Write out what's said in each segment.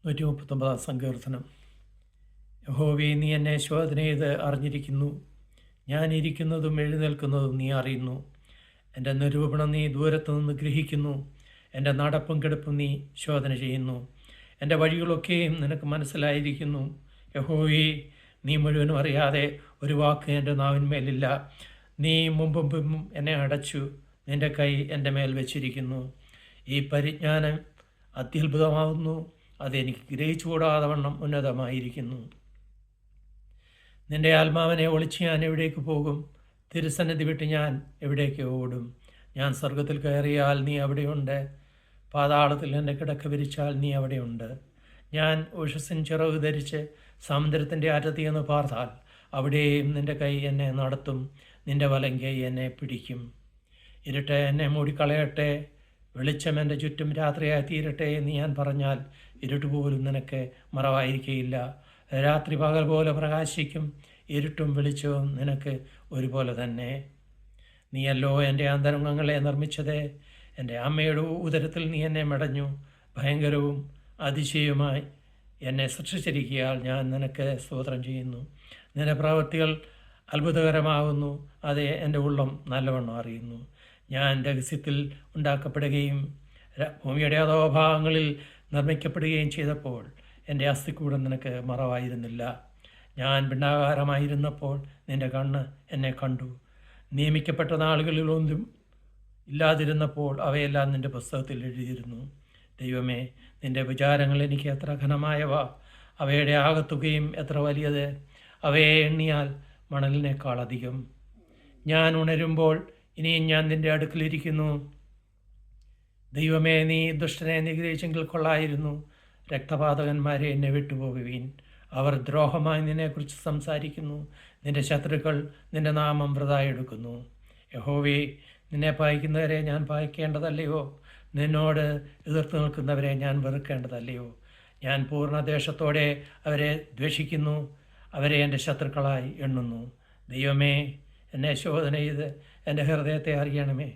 139 സങ്കീർത്തനം. യഹോവേ, നീ എന്നെ ശോധന ചെയ്ത് അറിഞ്ഞിരിക്കുന്നു. ഞാൻ ഇരിക്കുന്നതും എഴുന്നേൽക്കുന്നതും നീ അറിയുന്നു. എൻ്റെ നിരൂപണം നീ ദൂരത്തു നിന്ന് ഗ്രഹിക്കുന്നു. എൻ്റെ നടപ്പും കിടപ്പും നീ ശോധന ചെയ്യുന്നു. എൻ്റെ വഴികളൊക്കെയും നിനക്ക് മനസ്സിലായിരിക്കുന്നു. യഹോവേ, നീ മുഴുവനും അറിയാതെ ഒരു വാക്ക് എൻ്റെ നാവിന്മേലില്ല. നീ മുമ്പും പിമ്പും എന്നെ അടച്ചു. നിൻ്റെ കൈ എൻ്റെ മേൽ വെച്ചിരിക്കുന്നു. ഈ പരിജ്ഞാനം അത്യത്ഭുതമാവുന്നു. അതെനിക്ക് ഗ്രഹിച്ചുകൂടാതെ വണ്ണം ഉന്നതമായിരിക്കുന്നു. നിൻ്റെ ആത്മാവിനെ ഒളിച്ച് ഞാൻ എവിടേക്ക് പോകും? തിരുസന്നിധി വിട്ട് ഞാൻ എവിടേക്ക് ഓടും? ഞാൻ സ്വർഗത്തിൽ കയറിയാൽ നീ അവിടെയുണ്ട്. പാതാളത്തിൽ എൻ്റെ കിടക്ക വിരിച്ചാൽ നീ അവിടെയുണ്ട്. ഞാൻ ഉഷസ്സിൻ ചിറക് ധരിച്ച് സമുദ്രത്തിൻ്റെ അറ്റത്തിയെന്ന് പാർത്താൽ അവിടെയും നിൻ്റെ കൈ എന്നെ നടത്തും. നിൻ്റെ വലം കൈ എന്നെ പിടിക്കും. ഇരുട്ട് എന്നെ മൂടിക്കളയട്ടെ, വെളിച്ചം എൻ്റെ ചുറ്റും രാത്രിയായി തീരട്ടെ എന്ന് ഞാൻ പറഞ്ഞാൽ ഇരുട്ട് പോലും നിനക്ക് മറവായിരിക്കുകയില്ല. രാത്രി പകൽ പോലെ പ്രകാശിക്കും, ഇരുട്ടും വെളിച്ചവും നിനക്ക് ഒരുപോലെ തന്നെ. നീയല്ലോ എൻ്റെ അന്തരംഗങ്ങളെ നിർമ്മിച്ചത്. എൻ്റെ അമ്മയുടെ ഉദരത്തിൽ നീ എന്നെ മെടഞ്ഞു. ഭയങ്കരവും അതിശയവുമായി എന്നെ സൃഷ്ടിച്ചിരിക്കുകയാൽ ഞാൻ നിനക്ക് സ്തോത്രം ചെയ്യുന്നു. നിന്റെ പ്രവൃത്തികൾ അത്ഭുതകരമാകുന്നു. അത് എൻ്റെ ഉള്ളം നല്ലവണ്ണം അറിയുന്നു. ഞാൻ രഹസ്യത്തിൽ ഉണ്ടാക്കപ്പെടുകയും ഭൂമിയുടെ അധോഭാഗങ്ങളിൽ നിർമ്മിക്കപ്പെടുകയും ചെയ്തപ്പോൾ എൻ്റെ അസ്ഥിക്കൂടം നിനക്ക് മറവായിരുന്നില്ല. ഞാൻ പിണ്ഡാകാരമായിരുന്നപ്പോൾ നിൻ്റെ കണ്ണ് എന്നെ കണ്ടു. നിയമിക്കപ്പെട്ട നാളുകളിലൊന്നും ഇല്ലാതിരുന്നപ്പോൾ അവയെല്ലാം നിൻ്റെ പുസ്തകത്തിൽ എഴുതിയിരുന്നു. ദൈവമേ, നിൻ്റെ വിചാരങ്ങൾ എനിക്ക് എത്ര ഘനമായവ! അവയുടെ ആകത്തുകയും എത്ര വലിയത്! അവയെ എണ്ണിയാൽ മണലിനേക്കാൾ അധികം. ഞാൻ ഉണരുമ്പോൾ ഇനിയും ഞാൻ നിൻ്റെ അടുക്കലിരിക്കുന്നു. ദൈവമേ, നീ ദുഷ്ടനെ നിഗ്രഹിച്ചെങ്കിൽ കൊള്ളായിരുന്നു. രക്തപാതകന്മാരെ എന്നെ വിട്ടുപോകുവീൻ. അവർ ദ്രോഹമായി നിന്നെക്കുറിച്ച് സംസാരിക്കുന്നു. നിൻ്റെ ശത്രുക്കൾ നിൻ്റെ നാമം വൃഥായി എടുക്കുന്നു. യഹോവേ, നിന്നെ പായിക്കുന്നവരെ ഞാൻ പായിക്കേണ്ടതല്ലയോ? നിന്നോട് എതിർത്ത് നിൽക്കുന്നവരെ ഞാൻ വെറുക്കേണ്ടതല്ലയോ? ഞാൻ പൂർണ്ണ ദേശത്തോടെ അവരെ ദ്വേഷിക്കുന്നു. അവരെ എൻ്റെ ശത്രുക്കളായി എണ്ണുന്നു. ദൈവമേ, എന്നെ ശോധന ചെയ്ത് എൻ്റെ ഹൃദയത്തെ അറിയണമേ.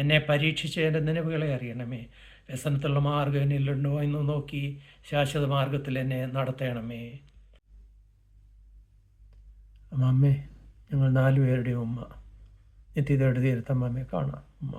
എന്നെ പരീക്ഷിച്ച് എൻ്റെ നിലവുകളെ അറിയണമേ. വ്യസനത്തിലുള്ള മാർഗ്ഗം എന്നിലുണ്ടോ എന്ന് നോക്കി ശാശ്വത മാർഗത്തിൽ എന്നെ നടത്തണമേ. അമ്മേ, ഞങ്ങൾ 4 പേരുടെയും ഉമ്മ. നിത്യതയുടെ തീരത്തമ്മയെ കാണാം. ഉമ്മ.